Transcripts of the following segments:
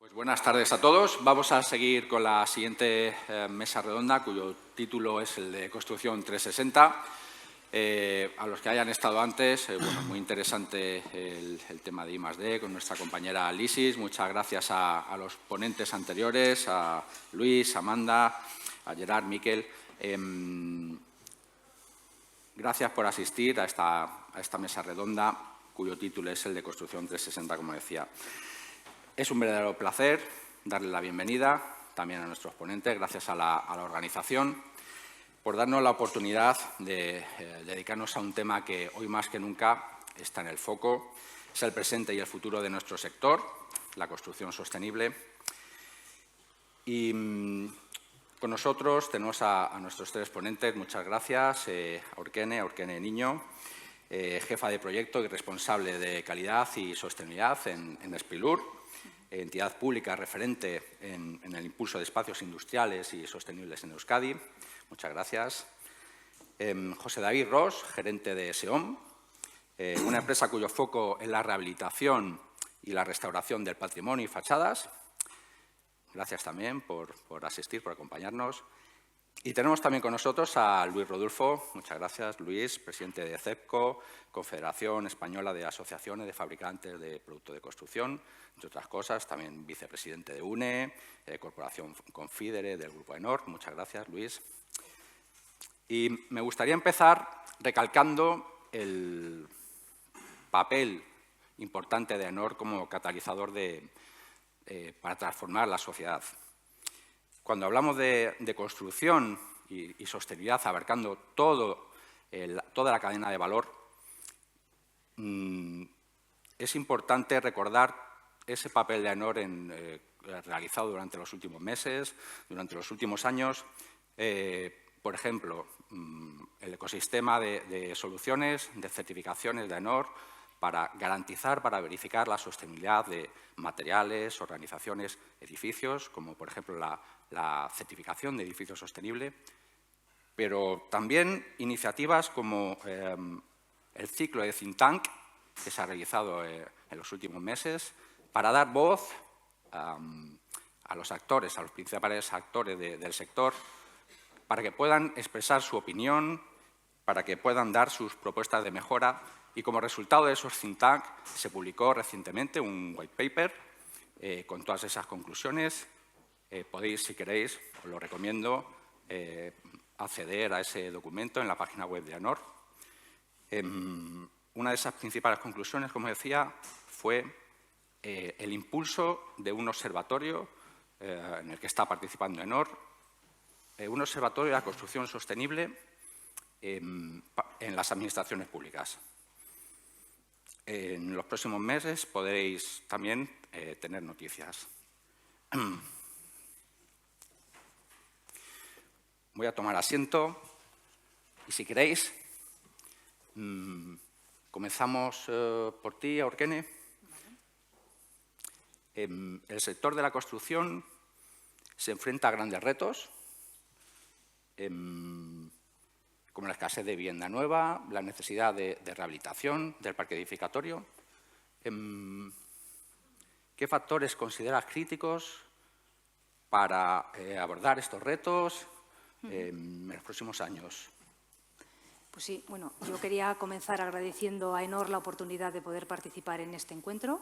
Pues buenas tardes a todos. Vamos a seguir con la siguiente mesa redonda, cuyo título es el de Construcción 360. A los que hayan estado antes, bueno, muy interesante el tema de I+D con nuestra compañera Lisis. Muchas gracias a los ponentes anteriores, a Luis, Amanda, a Gerard, Miquel. Gracias por asistir a esta mesa redonda, cuyo título es el de Construcción 360, como decía. Es un verdadero placer darle la bienvenida también a nuestros ponentes, gracias a la organización, por darnos la oportunidad de dedicarnos a un tema que hoy más que nunca está en el foco. Es el presente y el futuro de nuestro sector, la construcción sostenible. Y con nosotros tenemos a nuestros tres ponentes. Muchas gracias. Aurkene Niño, jefa de proyecto y responsable de calidad y sostenibilidad en Sprilur, entidad pública referente en el impulso de espacios industriales y sostenibles en Euskadi. Muchas gracias. José David Ros, gerente de SEOM, una empresa cuyo foco es la rehabilitación y la restauración del patrimonio y fachadas. Gracias también por asistir, por acompañarnos. Y tenemos también con nosotros a Luis Rodulfo. Muchas gracias, Luis, presidente de CEPCO, Confederación Española de Asociaciones de Fabricantes de Productos de Construcción, entre otras cosas, también vicepresidente de UNE, Corporación Confidere del Grupo ENOR. Muchas gracias, Luis. Y me gustaría empezar recalcando el papel importante de ENOR como catalizador para transformar la sociedad. Cuando hablamos de construcción y sostenibilidad, abarcando toda la cadena de valor, es importante recordar ese papel de AENOR realizado durante los últimos meses, durante los últimos años. Por ejemplo, el ecosistema de soluciones, de certificaciones de AENOR para garantizar, para verificar la sostenibilidad de materiales, organizaciones, edificios, como por ejemplo la certificación de edificio sostenible, pero también iniciativas como el ciclo de Think Tank, que se ha realizado en los últimos meses, para dar voz a los actores, a los principales actores del sector, para que puedan expresar su opinión, para que puedan dar sus propuestas de mejora. Y como resultado de esos think tank se publicó recientemente un white paper con todas esas conclusiones. Podéis, si queréis, os lo recomiendo, acceder a ese documento en la página web de AENOR. Una de esas principales conclusiones, como decía, fue el impulso de un observatorio en el que está participando AENOR, un observatorio de la construcción sostenible en las administraciones públicas. En los próximos meses podréis también tener noticias. Voy a tomar asiento y, si queréis, comenzamos por ti, Aurkene. El sector de la construcción se enfrenta a grandes retos, como la escasez de vivienda nueva, la necesidad de rehabilitación del parque edificatorio. ¿Qué factores consideras críticos para abordar estos retos en los próximos años? Pues sí, bueno, yo quería comenzar agradeciendo a AENOR la oportunidad de poder participar en este encuentro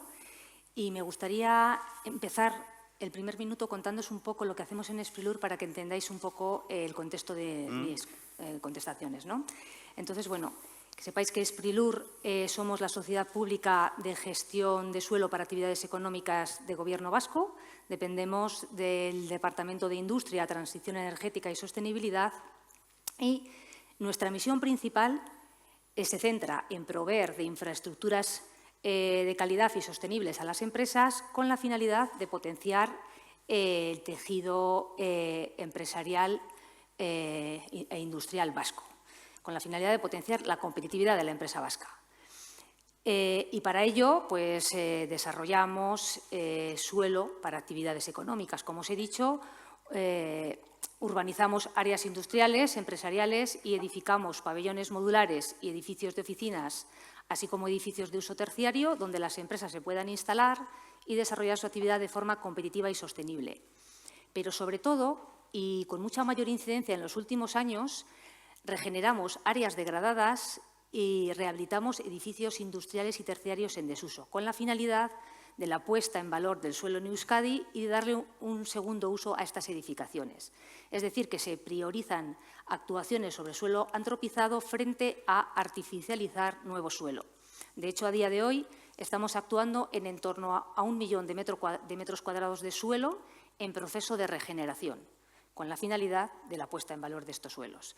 y me gustaría empezar el primer minuto contándoos un poco lo que hacemos en Sprilur para que entendáis un poco el contexto de mis contestaciones, ¿no? Entonces, bueno, que sepáis que Sprilur somos la sociedad pública de gestión de suelo para actividades económicas de Gobierno vasco. Dependemos del Departamento de Industria, Transición Energética y Sostenibilidad y nuestra misión principal se centra en proveer de infraestructuras de calidad y sostenibles a las empresas con la finalidad de potenciar el tejido empresarial e industrial vasco, con la finalidad de potenciar la competitividad de la empresa vasca. Y para ello, pues, desarrollamos suelo para actividades económicas. Como os he dicho, urbanizamos áreas industriales, empresariales y edificamos pabellones modulares y edificios de oficinas así como edificios de uso terciario donde las empresas se puedan instalar y desarrollar su actividad de forma competitiva y sostenible. Pero, sobre todo, y con mucha mayor incidencia en los últimos años, regeneramos áreas degradadas y rehabilitamos edificios industriales y terciarios en desuso, con la finalidad de la puesta en valor del suelo en Euskadi y de darle un segundo uso a estas edificaciones. Es decir, que se priorizan actuaciones sobre suelo antropizado frente a artificializar nuevo suelo. De hecho, a día de hoy estamos actuando en torno a 1 millón de metros cuadrados de suelo en proceso de regeneración, con la finalidad de la puesta en valor de estos suelos.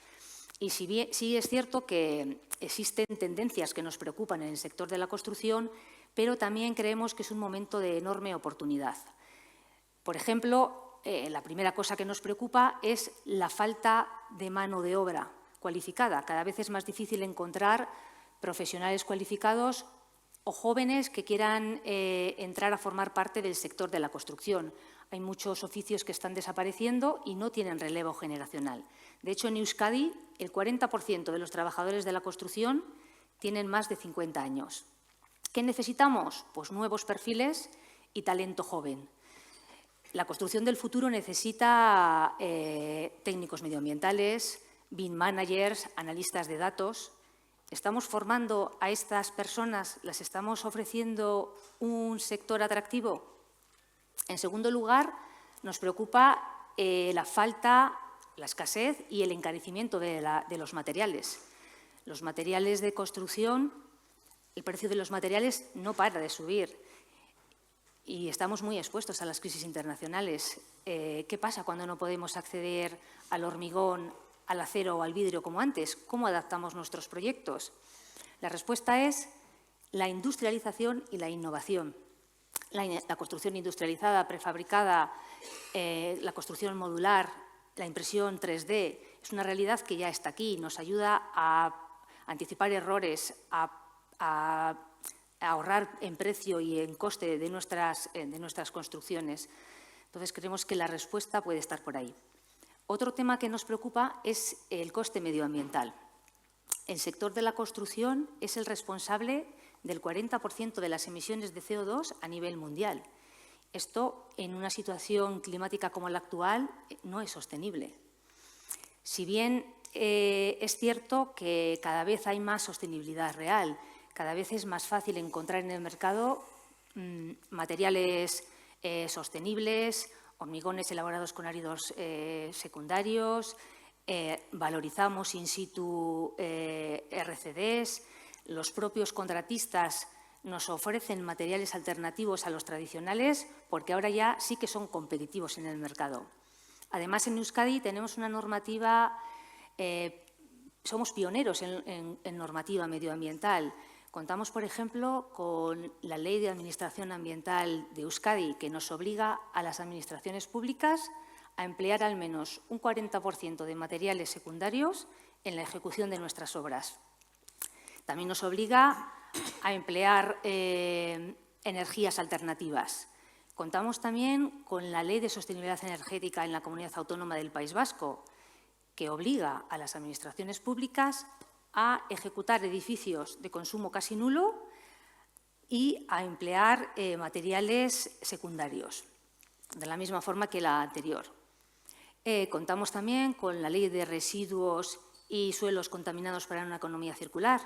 Y sí es cierto que existen tendencias que nos preocupan en el sector de la construcción, pero también creemos que es un momento de enorme oportunidad. Por ejemplo, la primera cosa que nos preocupa es la falta de mano de obra cualificada. Cada vez es más difícil encontrar profesionales cualificados o jóvenes que quieran entrar a formar parte del sector de la construcción. Hay muchos oficios que están desapareciendo y no tienen relevo generacional. De hecho, en Euskadi, el 40% de los trabajadores de la construcción tienen más de 50 años. ¿Qué necesitamos? Pues nuevos perfiles y talento joven. La construcción del futuro necesita técnicos medioambientales, BIM managers, analistas de datos. ¿Estamos formando a estas personas? ¿Les estamos ofreciendo un sector atractivo? En segundo lugar, nos preocupa la falta, la escasez y el encarecimiento de los materiales. Los materiales de construcción, el precio de los materiales no para de subir y estamos muy expuestos a las crisis internacionales. ¿Qué pasa cuando no podemos acceder al hormigón, al acero o al vidrio como antes? ¿Cómo adaptamos nuestros proyectos? La respuesta es la industrialización y la innovación. La construcción industrializada, prefabricada, la construcción modular, la impresión 3D, es una realidad que ya está aquí. Nos ayuda a anticipar errores, a ahorrar en precio y en coste de nuestras construcciones. Entonces, creemos que la respuesta puede estar por ahí. Otro tema que nos preocupa es el coste medioambiental. El sector de la construcción es el responsable del 40% de las emisiones de CO2 a nivel mundial. Esto, en una situación climática como la actual, no es sostenible. Si bien es cierto que cada vez hay más sostenibilidad real, cada vez es más fácil encontrar en el mercado materiales sostenibles, hormigones elaborados con áridos secundarios, valorizamos in situ RCDs, los propios contratistas nos ofrecen materiales alternativos a los tradicionales porque ahora ya sí que son competitivos en el mercado. Además, en Euskadi tenemos una normativa, somos pioneros en normativa medioambiental. Contamos, por ejemplo, con la Ley de Administración Ambiental de Euskadi, que nos obliga a las administraciones públicas a emplear al menos un 40% de materiales secundarios en la ejecución de nuestras obras. También nos obliga a emplear energías alternativas. Contamos también con la Ley de Sostenibilidad Energética en la Comunidad Autónoma del País Vasco, que obliga a las administraciones públicas a ejecutar edificios de consumo casi nulo y a emplear materiales secundarios, de la misma forma que la anterior. Contamos también con la Ley de Residuos y Suelos Contaminados para una Economía Circular,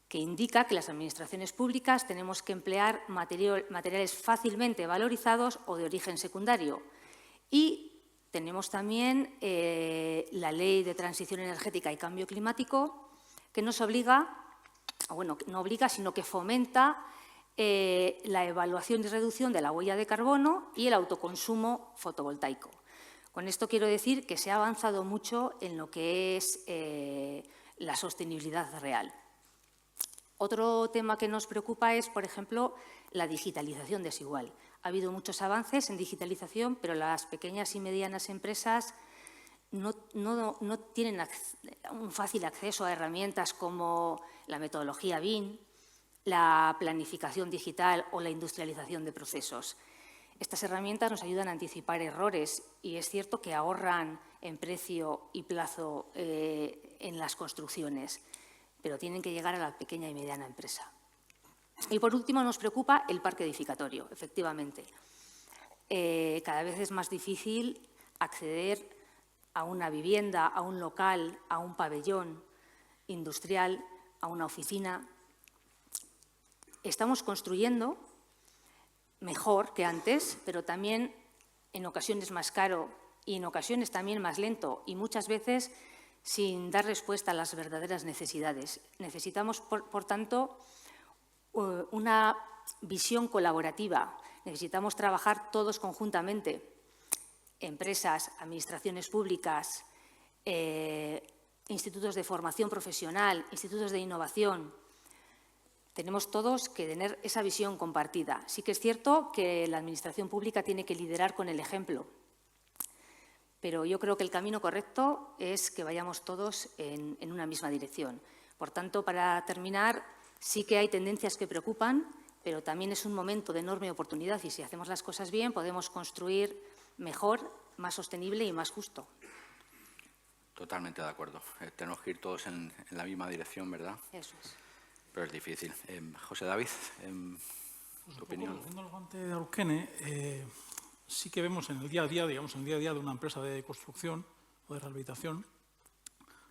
que indica que las administraciones públicas tenemos que emplear materiales fácilmente valorizados o de origen secundario. Y tenemos también la Ley de Transición Energética y Cambio Climático, que nos obliga, bueno, no obliga, sino que fomenta la evaluación y reducción de la huella de carbono y el autoconsumo fotovoltaico. Con esto quiero decir que se ha avanzado mucho en lo que es la sostenibilidad real. Otro tema que nos preocupa es, por ejemplo, la digitalización desigual. Ha habido muchos avances en digitalización, pero las pequeñas y medianas empresas no tienen un fácil acceso a herramientas como la metodología BIM, la planificación digital o la industrialización de procesos. Estas herramientas nos ayudan a anticipar errores y es cierto que ahorran en precio y plazo en las construcciones. pero tienen que llegar a la pequeña y mediana empresa. Y, por último, nos preocupa el parque edificatorio, efectivamente. Cada vez es más difícil acceder a una vivienda, a un local, a un pabellón industrial, a una oficina. Estamos construyendo mejor que antes, pero también en ocasiones más caro y en ocasiones también más lento y muchas veces sin dar respuesta a las verdaderas necesidades. Necesitamos, por tanto, una visión colaborativa. Necesitamos trabajar todos conjuntamente, empresas, administraciones públicas, institutos de formación profesional, institutos de innovación. Tenemos todos que tener esa visión compartida. Sí que es cierto que la administración pública tiene que liderar con el ejemplo, pero yo creo que el camino correcto es que vayamos todos en una misma dirección. Por tanto, para terminar, sí que hay tendencias que preocupan, pero también es un momento de enorme oportunidad y si hacemos las cosas bien podemos construir mejor, más sostenible y más justo. Totalmente de acuerdo. Tenemos que ir todos en la misma dirección, ¿verdad? Eso es. Pero es difícil. José David, tu opinión. Cogiendo el guante de Aurkene, sí que vemos en el día a día, digamos, en el día a día de una empresa de construcción o de rehabilitación,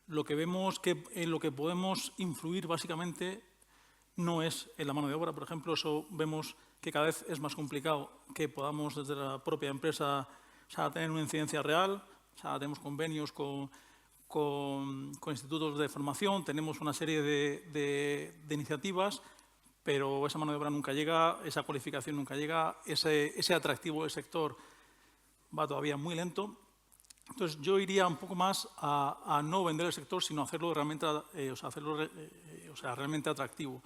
lo que vemos que en lo que podemos influir básicamente no es en la mano de obra. Por ejemplo, eso vemos que cada vez es más complicado que podamos desde la propia empresa tener una incidencia real. Tenemos convenios con institutos de formación, tenemos una serie de iniciativas, pero esa mano de obra nunca llega, esa cualificación nunca llega, ese atractivo del sector va todavía muy lento. Entonces, yo iría un poco más a no vender el sector, sino hacerlo realmente, realmente atractivo.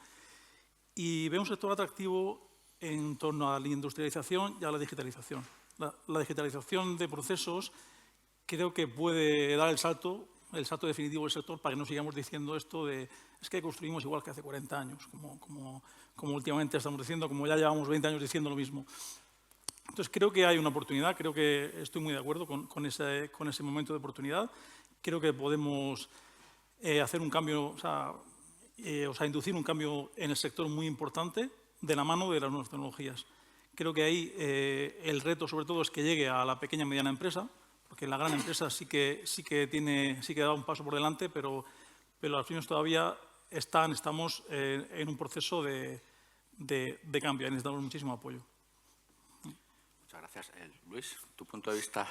Y veo un sector atractivo en torno a la industrialización y a la digitalización. La digitalización de procesos creo que puede dar el salto definitivo del sector para que no sigamos diciendo esto de es que construimos igual que hace 40 años, como últimamente estamos diciendo, como ya llevamos 20 años diciendo lo mismo. Entonces, creo que hay una oportunidad, creo que estoy muy de acuerdo con ese momento de oportunidad. Creo que podemos hacer un cambio, inducir un cambio en el sector muy importante de la mano de las nuevas tecnologías. Creo que ahí el reto, sobre todo, es que llegue a la pequeña y mediana empresa, porque la gran empresa sí que da un paso por delante, pero las pymes todavía estamos en un proceso de cambio y necesitamos muchísimo apoyo. Muchas gracias. Luis, tu punto de vista.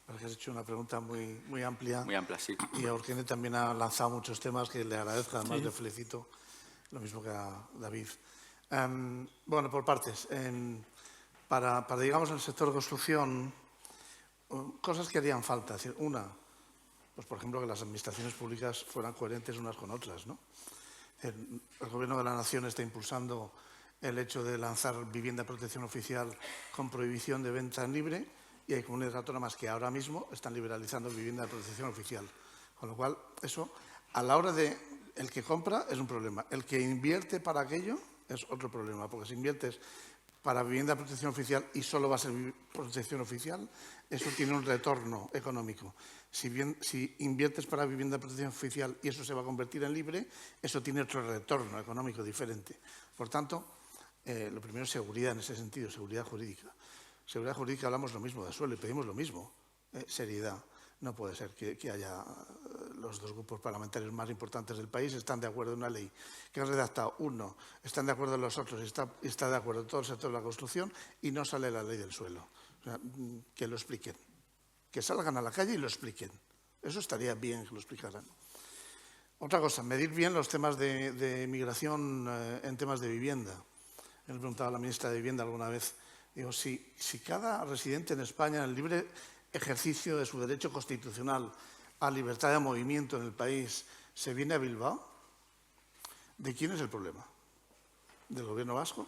Has hecho una pregunta muy amplia. Muy amplia, sí. Y Aurkene también ha lanzado muchos temas que le agradezco, además sí. Le felicito, lo mismo que a David. Bueno, por partes. Para, digamos, el sector de construcción, cosas que harían falta. Es decir, una, pues por ejemplo, que las administraciones públicas fueran coherentes unas con otras, ¿no? El Gobierno de la Nación está impulsando el hecho de lanzar vivienda de protección oficial con prohibición de venta en libre y hay comunidades autónomas que ahora mismo están liberalizando vivienda de protección oficial. Con lo cual, eso, a la hora de el que compra es un problema. El que invierte para aquello es otro problema, porque si inviertes para vivienda de protección oficial y solo va a ser protección oficial, eso tiene un retorno económico. Si inviertes para vivienda de protección oficial y eso se va a convertir en libre, eso tiene otro retorno económico diferente. Por tanto, lo primero es seguridad en ese sentido, seguridad jurídica. Seguridad jurídica hablamos lo mismo de suelo y pedimos lo mismo, seriedad. No puede ser que haya los dos grupos parlamentarios más importantes del país están de acuerdo en una ley que han redactado uno, están de acuerdo en los otros, está de acuerdo en todo el sector de la construcción y no sale la ley del suelo. O sea, que lo expliquen, que salgan a la calle y lo expliquen. Eso estaría bien que lo explicaran. Otra cosa, medir bien los temas de migración en temas de vivienda. Le he preguntado a la ministra de Vivienda alguna vez, digo, si cada residente en España, en el libre ejercicio de su derecho constitucional a libertad de movimiento en el país, se viene a Bilbao, ¿de quién es el problema? ¿Del gobierno vasco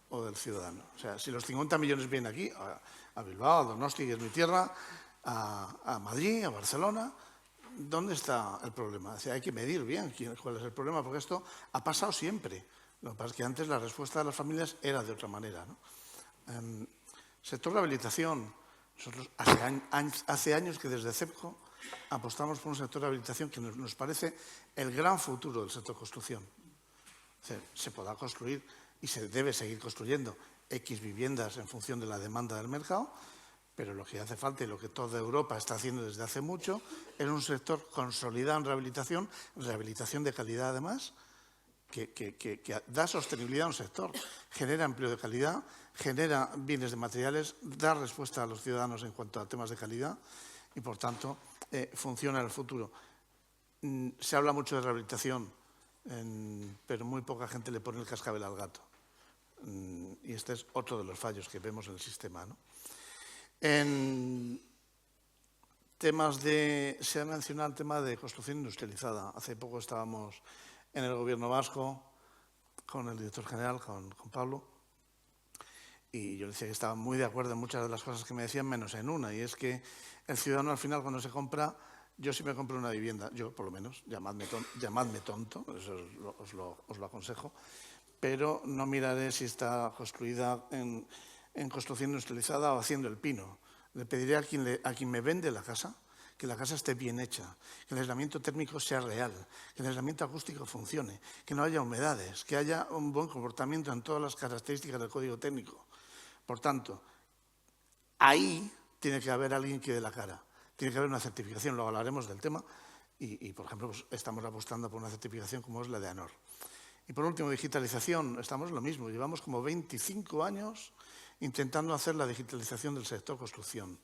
o del ciudadano? O sea, si los 50 millones vienen aquí, a Bilbao, a Donosti, que es mi tierra, a Madrid, a Barcelona, ¿dónde está el problema? O sea, hay que medir bien cuál es el problema, porque esto ha pasado siempre. Lo que pasa es que antes la respuesta de las familias era de otra manera, ¿no? Sector rehabilitación. Nosotros hace años que desde CEPCO apostamos por un sector de rehabilitación que nos parece el gran futuro del sector construcción. Se podrá construir y se debe seguir construyendo X viviendas en función de la demanda del mercado, pero lo que hace falta y lo que toda Europa está haciendo desde hace mucho es un sector consolidado en rehabilitación de calidad además, que da sostenibilidad a un sector, genera empleo de calidad, genera bienes de materiales, da respuesta a los ciudadanos en cuanto a temas de calidad y, por tanto, funciona en el futuro. Se habla mucho de rehabilitación, pero muy poca gente le pone el cascabel al gato. Y este es otro de los fallos que vemos en el sistema, ¿no? En temas se ha mencionado el tema de construcción industrializada. Hace poco estábamos en el Gobierno vasco con el director general, con Pablo, y yo le decía que estaba muy de acuerdo en muchas de las cosas que me decían, menos en una, y es que el ciudadano al final cuando se compra, yo si me compro una vivienda, yo por lo menos, llamadme tonto, eso os lo aconsejo, pero no miraré si está construida en construcción industrializada o haciendo el pino. Le pediré a quien me vende la casa que la casa esté bien hecha, que el aislamiento térmico sea real, que el aislamiento acústico funcione, que no haya humedades, que haya un buen comportamiento en todas las características del código técnico. Por tanto, ahí tiene que haber alguien que dé la cara, tiene que haber una certificación, luego hablaremos del tema, y por ejemplo, pues, estamos apostando por una certificación como es la de AENOR. Y por último, digitalización, estamos en lo mismo, llevamos como 25 años intentando hacer la digitalización del sector construcción.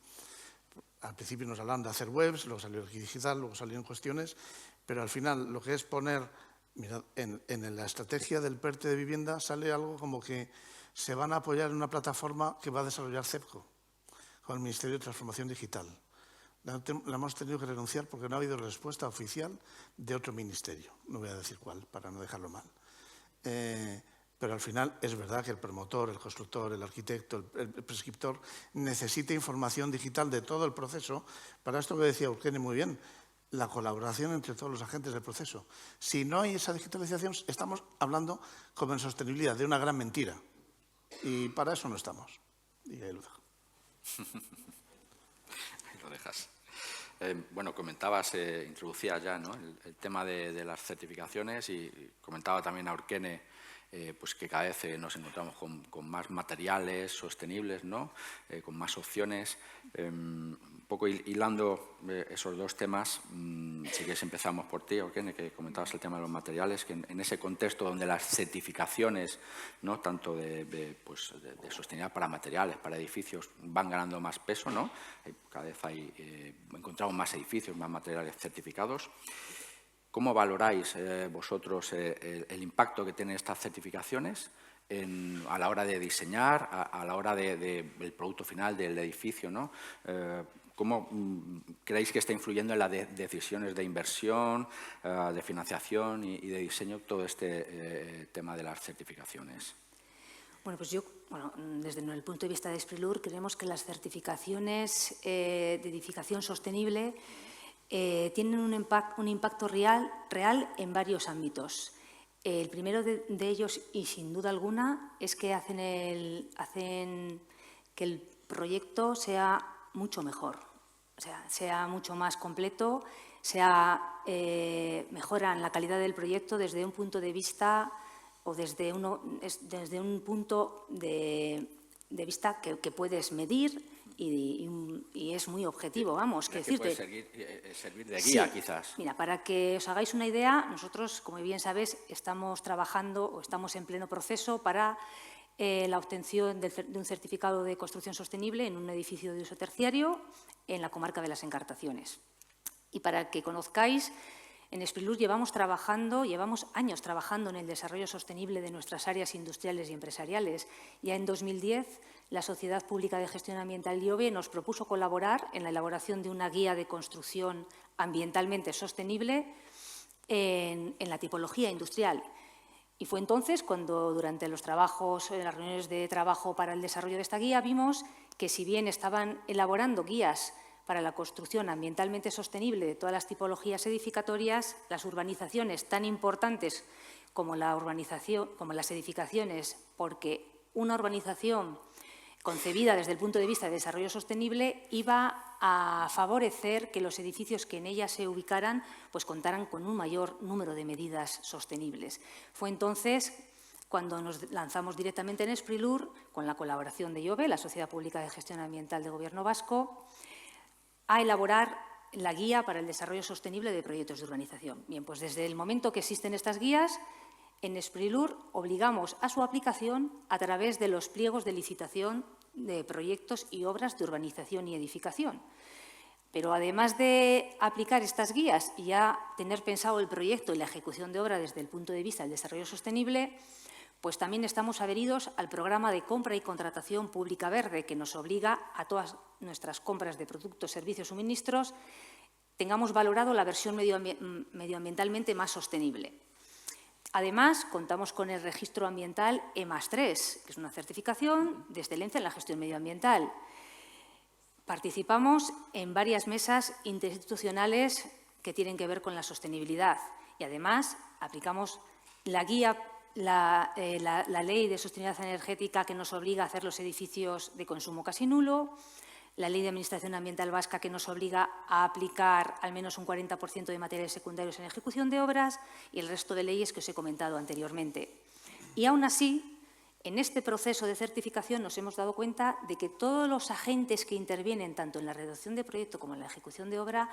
Al principio nos hablaban de hacer webs, luego salió el digital, luego salieron cuestiones, pero al final lo que es poner, mirad, en la estrategia del PERTE de vivienda sale algo como que se van a apoyar en una plataforma que va a desarrollar CEPCO, con el Ministerio de Transformación Digital. La hemos tenido que renunciar porque no ha habido respuesta oficial de otro ministerio, no voy a decir cuál, para no dejarlo mal. Pero al final es verdad que el promotor, el constructor, el arquitecto, el prescriptor necesita información digital de todo el proceso. Para esto que decía Eugene muy bien, la colaboración entre todos los agentes del proceso. Si no hay esa digitalización, estamos hablando, como en sostenibilidad, de una gran mentira. Y para eso no estamos. Y ahí lo dejo. Ahí lo dejas. Bueno, comentabas, introducías ya, ¿no?, el tema de las certificaciones y comentaba también a Eugene pues que cada vez nos encontramos con más materiales sostenibles, ¿no?, con más opciones. Un poco hilando esos dos temas, si quieres empezamos por ti, Eugene, que comentabas el tema de los materiales, que en ese contexto donde las certificaciones, ¿no?, tanto de sostenibilidad para materiales, para edificios, van ganando más peso, ¿no? Cada vez encontramos más edificios, más materiales certificados. ¿Cómo valoráis vosotros el impacto que tienen estas certificaciones a la hora de diseñar, a la hora del producto final del edificio, ¿no? ¿Cómo creéis que está influyendo en las decisiones de inversión, de financiación y de diseño todo este tema de las certificaciones? Bueno, pues desde el punto de vista de Sprilur, creemos que las certificaciones de edificación sostenible tienen un impacto real en varios ámbitos. El primero de ellos, y sin duda alguna, es que hacen que el proyecto sea mucho mejor, o sea, sea mucho más completo, mejoran la calidad del proyecto desde un punto de vista o desde un punto de vista que puedes medir y es muy objetivo, vamos. Que puede servir de guía, sí, quizás. Mira, para que os hagáis una idea, nosotros, como bien sabéis, estamos trabajando o estamos en pleno proceso para la obtención de un certificado de construcción sostenible en un edificio de uso terciario en la comarca de las Encartaciones. Y para que conozcáis, en Sprilur llevamos años trabajando en el desarrollo sostenible de nuestras áreas industriales y empresariales. Ya en 2010, la Sociedad Pública de Gestión Ambiental IOBE nos propuso colaborar en la elaboración de una guía de construcción ambientalmente sostenible en la tipología industrial. Y fue entonces cuando, durante los trabajos, las reuniones de trabajo para el desarrollo de esta guía, vimos que si bien estaban elaborando guías para la construcción ambientalmente sostenible de todas las tipologías edificatorias, las urbanizaciones tan importantes como las edificaciones, porque una urbanización concebida desde el punto de vista de desarrollo sostenible iba a favorecer que los edificios que en ella se ubicaran pues contaran con un mayor número de medidas sostenibles. Fue entonces cuando nos lanzamos directamente en Sprilur, con la colaboración de IOBE, la Sociedad Pública de Gestión Ambiental del Gobierno Vasco, a elaborar la Guía para el Desarrollo Sostenible de Proyectos de Urbanización. Bien, pues desde el momento que existen estas guías, en Sprilur obligamos a su aplicación a través de los pliegos de licitación de proyectos y obras de urbanización y edificación. Pero además de aplicar estas guías y ya tener pensado el proyecto y la ejecución de obra desde el punto de vista del desarrollo sostenible, pues también estamos adheridos al programa de compra y contratación pública verde, que nos obliga a todas nuestras compras de productos, servicios, suministros, tengamos valorado la versión medioambientalmente más sostenible. Además, contamos con el registro ambiental E+3, que es una certificación de excelencia en la gestión medioambiental. Participamos en varias mesas interinstitucionales que tienen que ver con la sostenibilidad y, además, aplicamos la guía, la Ley de Sostenibilidad Energética que nos obliga a hacer los edificios de consumo casi nulo, la Ley de Administración Ambiental Vasca que nos obliga a aplicar al menos un 40% de materiales secundarios en ejecución de obras y el resto de leyes que os he comentado anteriormente. Y aún así, en este proceso de certificación nos hemos dado cuenta de que todos los agentes que intervienen tanto en la redacción de proyecto como en la ejecución de obra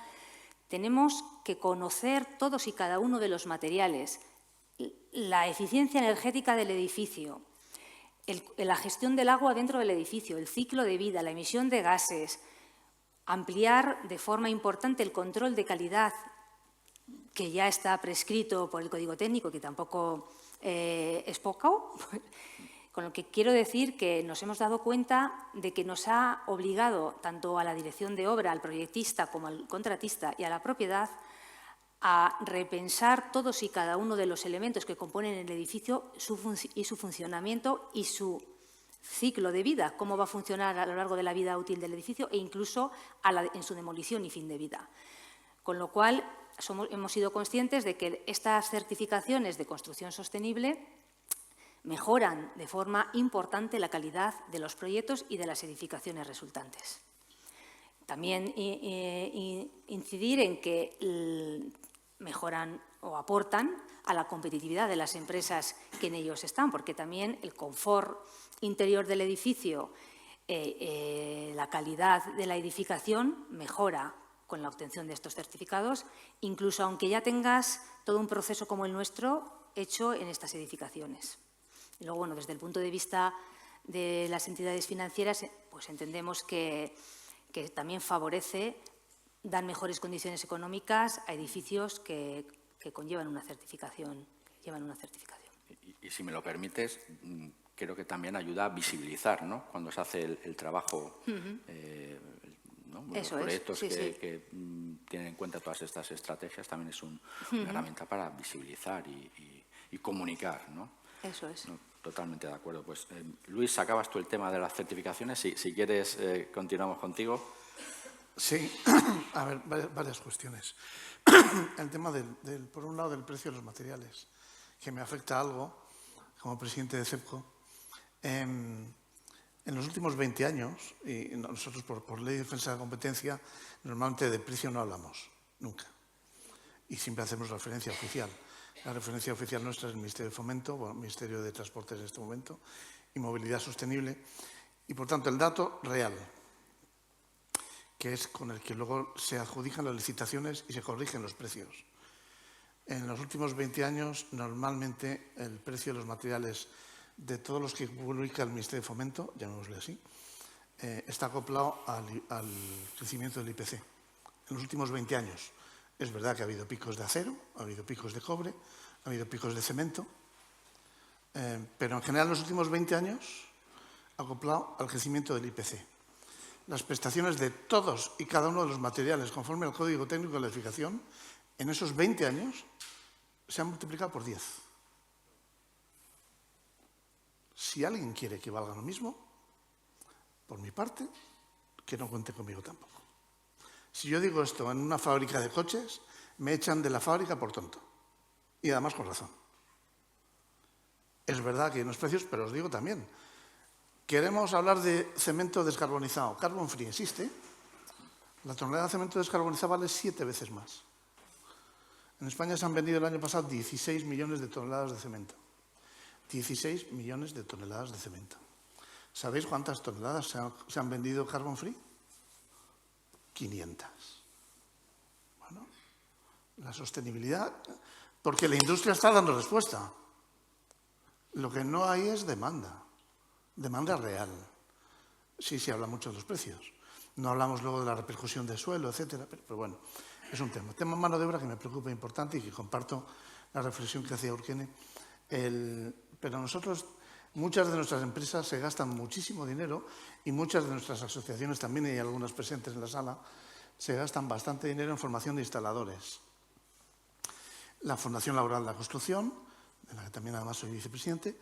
tenemos que conocer todos y cada uno de los materiales, la eficiencia energética del edificio, la gestión del agua dentro del edificio, el ciclo de vida, la emisión de gases, ampliar de forma importante el control de calidad que ya está prescrito por el Código Técnico, que tampoco es poco, con lo que quiero decir que nos hemos dado cuenta de que nos ha obligado tanto a la dirección de obra, al proyectista como al contratista y a la propiedad a repensar todos y cada uno de los elementos que componen el edificio y su funcionamiento y su ciclo de vida, cómo va a funcionar a lo largo de la vida útil del edificio e incluso en su demolición y fin de vida. Con lo cual, hemos sido conscientes de que estas certificaciones de construcción sostenible mejoran de forma importante la calidad de los proyectos y de las edificaciones resultantes. También incidir en que mejoran o aportan a la competitividad de las empresas que en ellos están, porque también el confort interior del edificio, la calidad de la edificación mejora con la obtención de estos certificados, incluso aunque ya tengas todo un proceso como el nuestro hecho en estas edificaciones. Y luego, bueno, desde el punto de vista de las entidades financieras, pues entendemos que también favorece dar mejores condiciones económicas a edificios que conllevan una certificación. Y si me lo permites, creo que también ayuda a visibilizar, ¿no?, cuando se hace el trabajo, ¿no? Los proyectos que tienen en cuenta todas estas estrategias también es una herramienta para visibilizar y comunicar, ¿no? Eso es. No, totalmente de acuerdo. Pues, Luis, sacabas tú el tema de las certificaciones. Si quieres, continuamos contigo. Sí, a ver, varias cuestiones. El tema, por un lado, del precio de los materiales, que me afecta algo como presidente de CEPCO. En los últimos 20 años, y nosotros por Ley de Defensa de la Competencia, normalmente de precio no hablamos, nunca. Y siempre hacemos referencia oficial. La referencia oficial nuestra es el Ministerio de Fomento, bueno, Ministerio de Transportes en este momento, y Movilidad Sostenible. Y, por tanto, el dato real, que es con el que luego se adjudican las licitaciones y se corrigen los precios. En los últimos 20 años, normalmente, el precio de los materiales de todos los que publica el Ministerio de Fomento, llamémosle así, está acoplado al crecimiento del IPC. En los últimos 20 años. Es verdad que ha habido picos de acero, ha habido picos de cobre, ha habido picos de cemento, pero en general en los últimos 20 años acoplado al crecimiento del IPC. Las prestaciones de todos y cada uno de los materiales conforme al Código Técnico de la Edificación en esos 20 años se han multiplicado por 10. Si alguien quiere que valga lo mismo, por mi parte, que no cuente conmigo tampoco. Si yo digo esto en una fábrica de coches, me echan de la fábrica por tonto. Y además con razón. Es verdad que hay unos precios, pero os digo también, queremos hablar de cemento descarbonizado. Carbon free existe, La tonelada de cemento descarbonizado vale 7 veces más. En España se han vendido el año pasado 16 millones de toneladas de cemento. 16 millones de toneladas de cemento. ¿Sabéis cuántas toneladas se han vendido carbon free? 500. Bueno, la sostenibilidad, porque la industria está dando respuesta. Lo que no hay es demanda real. Sí, se habla mucho de los precios. No hablamos luego de la repercusión del suelo, etcétera, pero bueno, es un tema. Tema mano de obra que me preocupa importante y que comparto la reflexión que hacía Urkene. Pero nosotros, muchas de nuestras empresas se gastan muchísimo dinero y muchas de nuestras asociaciones también, y algunas presentes en la sala, se gastan bastante dinero en formación de instaladores. La Fundación Laboral de la Construcción, de la que también además soy vicepresidente,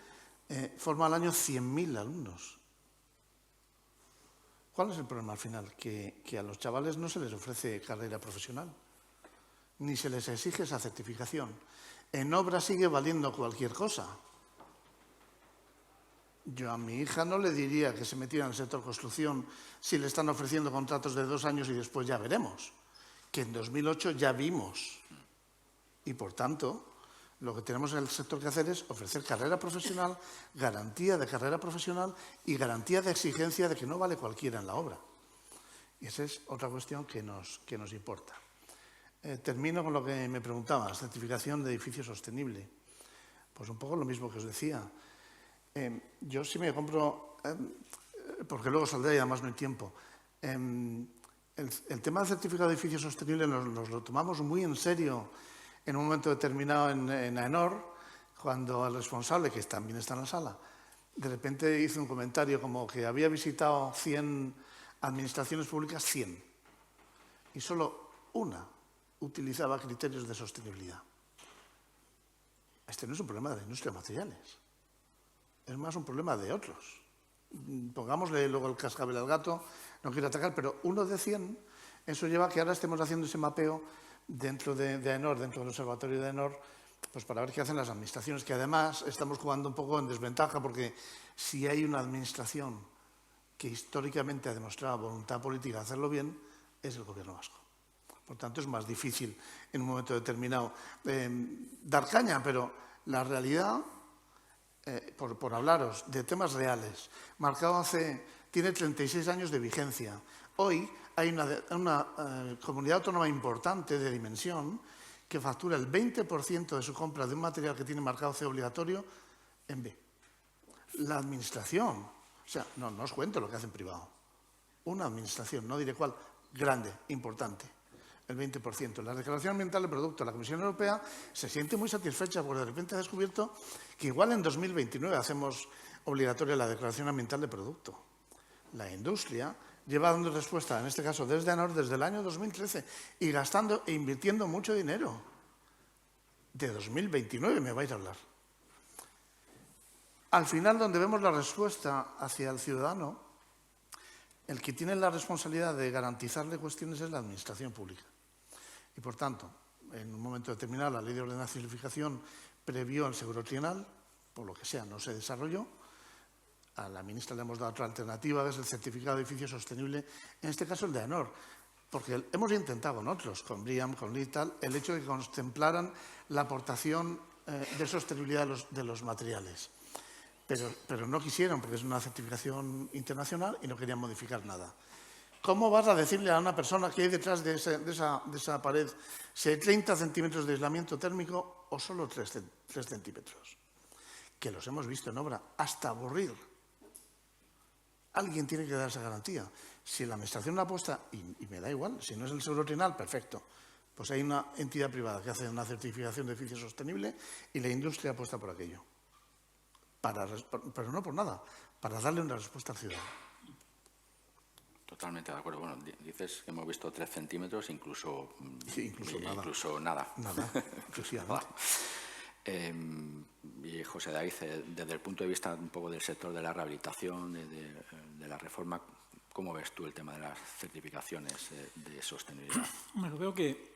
forma al año 100.000 alumnos. ¿Cuál es el problema al final? Que a los chavales no se les ofrece carrera profesional, ni se les exige esa certificación. En obra sigue valiendo cualquier cosa. Yo a mi hija no le diría que se metiera en el sector construcción si le están ofreciendo contratos de 2 años y después ya veremos. Que en 2008 ya vimos. Y por tanto, lo que tenemos en el sector que hacer es ofrecer carrera profesional, garantía de carrera profesional y garantía de exigencia de que no vale cualquiera en la obra. Y esa es otra cuestión que nos importa. Termino con lo que me preguntabas, certificación de edificio sostenible. Pues un poco lo mismo que os decía. Yo sí me compro, porque luego saldré y además no hay tiempo. El tema del certificado de edificio sostenible nos lo tomamos muy en serio en un momento determinado en AENOR, cuando el responsable, que también está en la sala, de repente hizo un comentario como que había visitado 100 administraciones públicas, 100, y solo una utilizaba criterios de sostenibilidad. Este no es un problema de la industria de materiales, es más un problema de otros. Pongámosle luego el cascabel al gato, no quiero atacar, pero 1 de 100, eso lleva a que ahora estemos haciendo ese mapeo dentro de AENOR, dentro del observatorio de AENOR, pues para ver qué hacen las administraciones, que además estamos jugando un poco en desventaja, porque si hay una administración que históricamente ha demostrado voluntad política de hacerlo bien, es el Gobierno vasco. Por tanto, es más difícil en un momento determinado dar caña, pero la realidad, por hablaros de temas reales, marcado tiene 36 años de vigencia. Hoy hay una comunidad autónoma importante de dimensión que factura el 20% de su compra de un material que tiene marcado C obligatorio en B. La administración, o sea, no os cuento lo que hace en privado. Una administración, no diré cuál, grande, importante, el 20%. La declaración ambiental de producto, la Comisión Europea se siente muy satisfecha porque de repente ha descubierto que igual en 2029 hacemos obligatoria la declaración ambiental de producto. La industria lleva dando respuesta, en este caso desde AENOR, desde el año 2013 y gastando e invirtiendo mucho dinero. De 2029 me vais a hablar. Al final, donde vemos la respuesta hacia el ciudadano, el que tiene la responsabilidad de garantizarle cuestiones es la administración pública. Y por tanto, en un momento determinado, la Ley de Ordenación y Simplificación previó el seguro trienal, por lo que sea, no se desarrolló. A la ministra le hemos dado otra alternativa, que es el certificado de edificio sostenible, en este caso el de AENOR, porque hemos intentado con otros, con BRIAM, con LITAL, el hecho de que contemplaran la aportación de sostenibilidad de los materiales. Pero no quisieron, porque es una certificación internacional y no querían modificar nada. ¿Cómo vas a decirle a una persona que hay detrás de esa pared si hay 30 centímetros de aislamiento térmico o solo 3 centímetros? Que los hemos visto en obra, hasta aburrir. Alguien tiene que dar esa garantía. Si la administración la apuesta, y me da igual, si no es el seguro trienal, perfecto. Pues hay una entidad privada que hace una certificación de edificio sostenible y la industria apuesta por aquello. Pero no por nada, para darle una respuesta al ciudadano. Totalmente de acuerdo. Bueno, dices que hemos visto 3 centímetros, incluso nada. Nada, exclusivamente. Y José David, desde el punto de vista un poco del sector de la rehabilitación, de la reforma, ¿cómo ves tú el tema de las certificaciones de sostenibilidad? Bueno, veo que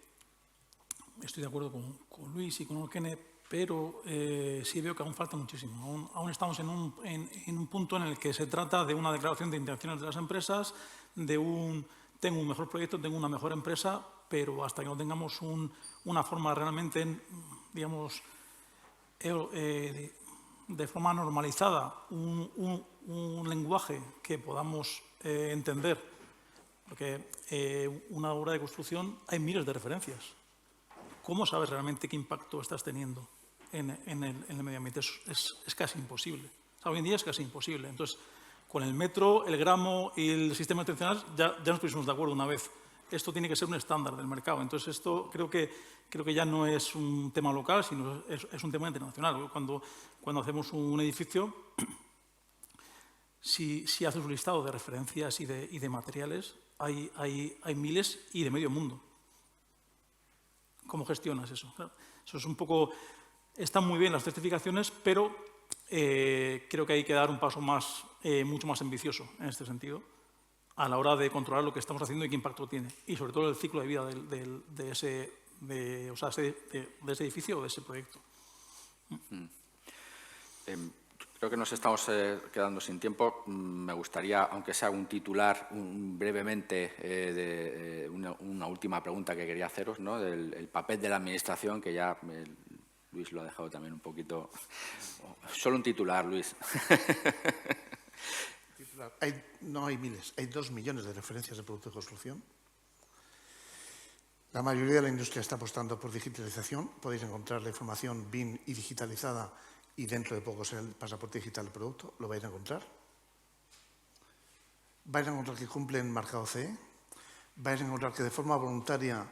estoy de acuerdo con Luis y con Urkene, pero sí veo que aún falta muchísimo. Aún estamos en un punto en el que se trata de una declaración de intenciones de las empresas, de un tengo un mejor proyecto, tengo una mejor empresa, pero hasta que no tengamos una forma realmente, digamos, de forma normalizada, un lenguaje que podamos entender, porque una obra de construcción hay miles de referencias. ¿Cómo sabes realmente qué impacto estás teniendo en el medio ambiente? Es casi imposible. O sea, hoy en día es casi imposible. Entonces, con el metro, el gramo y el sistema internacional ya nos pusimos de acuerdo una vez. Esto tiene que ser un estándar del mercado. Entonces, esto creo que ya no es un tema local, sino es un tema internacional. Cuando hacemos un edificio, si haces un listado de referencias y de materiales, hay miles y de medio mundo. ¿Cómo gestionas eso? Eso es un poco... Están muy bien las certificaciones, pero creo que hay que dar un paso más, mucho más ambicioso en este sentido, a la hora de controlar lo que estamos haciendo y qué impacto tiene. Y sobre todo el ciclo de vida de ese edificio o de ese proyecto. Creo que nos estamos quedando sin tiempo. Me gustaría, aunque sea un titular, brevemente, una última pregunta que quería haceros, ¿no? El papel de la Administración, que ya Luis lo ha dejado también un poquito. Solo un titular, Luis. No hay miles, hay 2 millones de referencias de productos de construcción. La mayoría de la industria está apostando por digitalización. Podéis encontrar la información BIM y digitalizada y dentro de poco será el pasaporte digital del producto. Lo vais a encontrar. Vais a encontrar que cumplen marcado CE. Vais a encontrar que de forma voluntaria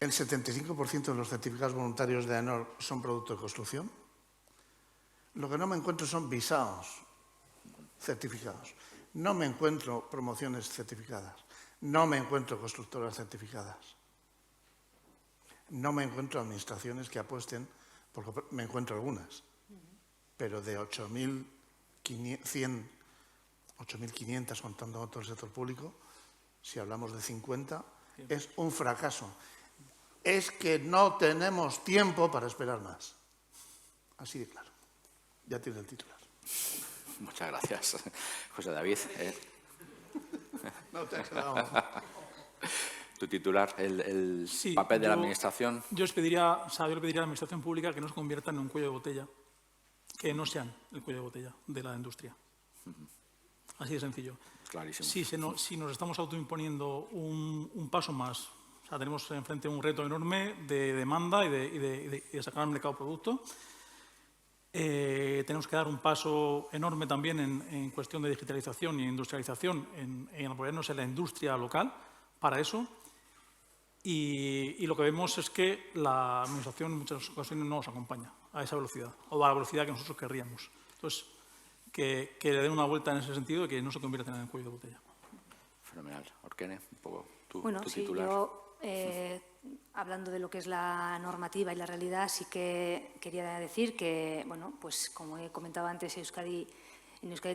el 75% de los certificados voluntarios de AENOR son productos de construcción. Lo que no me encuentro son visados certificados. No me encuentro promociones certificadas. No me encuentro constructoras certificadas. No me encuentro administraciones que apuesten, porque me encuentro algunas, pero de 8.500 contando todo el sector público, si hablamos de 50, es un fracaso. Es que no tenemos tiempo para esperar más. Así de claro. Ya tiene el titular. Muchas gracias, José David. No te has quedado. Tu titular, el Sí, papel de la Administración. Yo le pediría a la Administración Pública que no se conviertan en un cuello de botella, que no sean el cuello de botella de la industria. Así de sencillo. Clarísimo. Si nos estamos autoimponiendo un paso más, o sea, tenemos enfrente un reto enorme de demanda y de sacar al mercado producto. Tenemos que dar un paso enorme también en cuestión de digitalización y industrialización, en apoyarnos en la industria local para eso. Y lo que vemos es que la Administración en muchas ocasiones no nos acompaña a esa velocidad o a la velocidad que nosotros querríamos. Entonces, que le den una vuelta en ese sentido y que no se conviertan en el cuello de botella. Fenomenal. Orkene, un poco tu Sí, titular. yo, hablando de lo que es la normativa y la realidad, sí que quería decir que, bueno, pues como he comentado antes, en Euskadi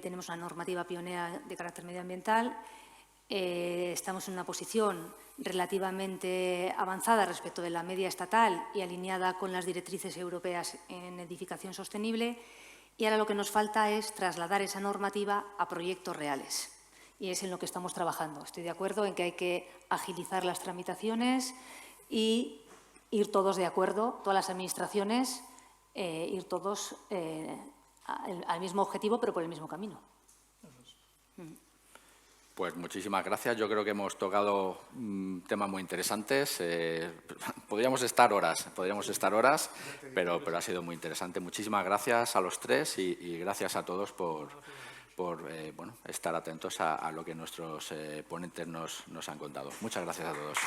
tenemos una normativa pionera de carácter medioambiental. Estamos en una posición relativamente avanzada respecto de la media estatal y alineada con las directrices europeas en edificación sostenible. Y ahora lo que nos falta es trasladar esa normativa a proyectos reales. Y es en lo que estamos trabajando. Estoy de acuerdo en que hay que agilizar las tramitaciones y ir todos de acuerdo, todas las administraciones, ir todos al mismo objetivo, pero por el mismo camino. Pues muchísimas gracias. Yo creo que hemos tocado temas muy interesantes. Podríamos estar horas, pero ha sido muy interesante. Muchísimas gracias a los tres y gracias a todos por estar atentos a lo que nuestros ponentes nos han contado. Muchas gracias a todos.